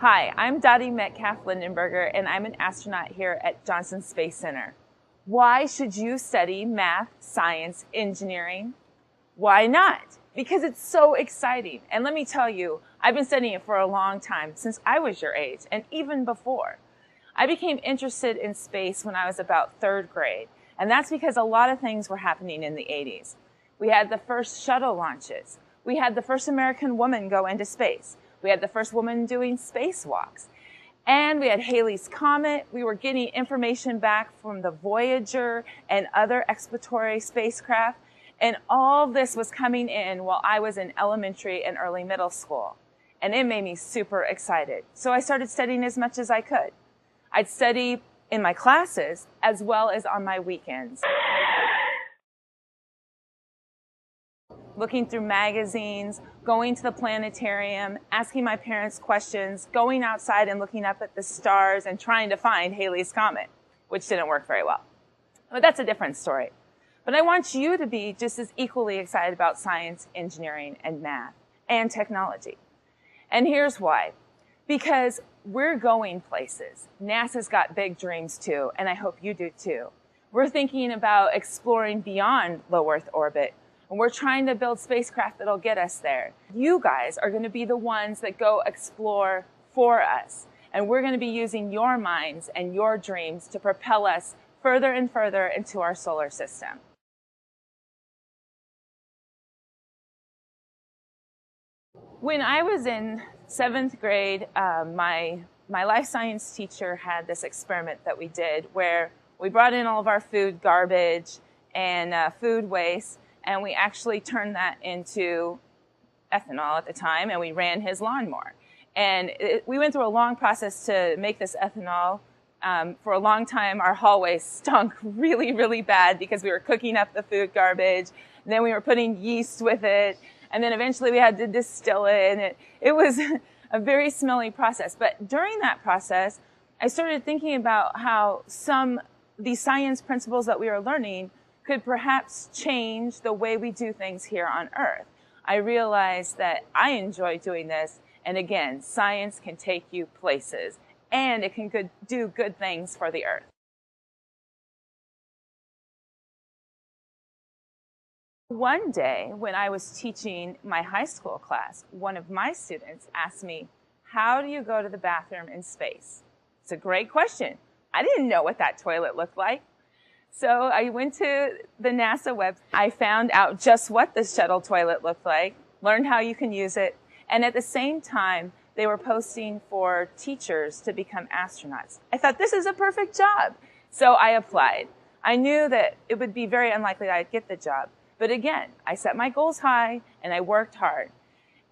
Hi, I'm Dottie Metcalf-Lindenburger, and I'm an astronaut here at Johnson Space Center. Why should you study math, science, engineering? Why not? Because it's so exciting. And let me tell you, I've been studying it for a long time, since I was your age, and even before. I became interested in space when I was about third grade, and that's because a lot of things were happening in the 80s. We had the first shuttle launches. We had the first American woman go into space. We had the first woman doing spacewalks. And we had Halley's Comet. We were getting information back from the Voyager and other exploratory spacecraft. And all this was coming in while I was in elementary and early middle school. And it made me super excited. So I started studying as much as I could. I'd study in my classes as well as on my weekends. Looking through magazines, going to the planetarium, asking my parents questions, going outside and looking up at the stars and trying to find Halley's Comet, which didn't work very well. But that's a different story. But I want you to be just as equally excited about science, engineering, and math, and technology. And here's why. Because we're going places. NASA's got big dreams too, and I hope you do too. We're thinking about exploring beyond low Earth orbit, and we're trying to build spacecraft that'll get us there. You guys are going to be the ones that go explore for us. And we're going to be using your minds and your dreams to propel us further and further into our solar system. When I was in 7th grade, my life science teacher had this experiment that we did where we brought in all of our food garbage and food waste, and we actually turned that into ethanol at the time, and we ran his lawnmower. And we went through a long process to make this ethanol. For a long time, our hallways stunk really, really bad because we were cooking up the food garbage, and then we were putting yeast with it, and then eventually we had to distill it, and it was a very smelly process. But during that process, I started thinking about how these science principles that we were learning could perhaps change the way we do things here on Earth. I realized that I enjoy doing this, and again, science can take you places, and it can do good things for the Earth. One day, when I was teaching my high school class, one of my students asked me, "How do you go to the bathroom in space?" It's a great question. I didn't know what that toilet looked like. So I went to the NASA website. I found out just what the shuttle toilet looked like, learned how you can use it, and at the same time, they were posting for teachers to become astronauts. I thought, this is a perfect job. So I applied. I knew that it would be very unlikely that I'd get the job. But again, I set my goals high and I worked hard.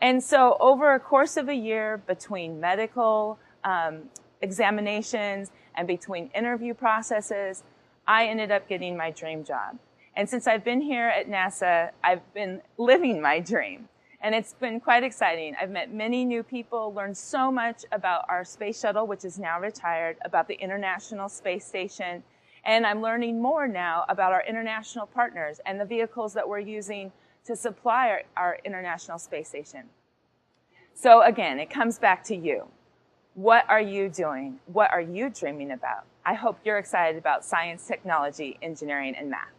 And so over a course of a year, between medical examinations and between interview processes, I ended up getting my dream job. And since I've been here at NASA, I've been living my dream. And it's been quite exciting. I've met many new people, learned so much about our space shuttle, which is now retired, about the International Space Station. And I'm learning more now about our international partners and the vehicles that we're using to supply our International Space Station. So again, it comes back to you. What are you doing? What are you dreaming about? I hope you're excited about science, technology, engineering, and math.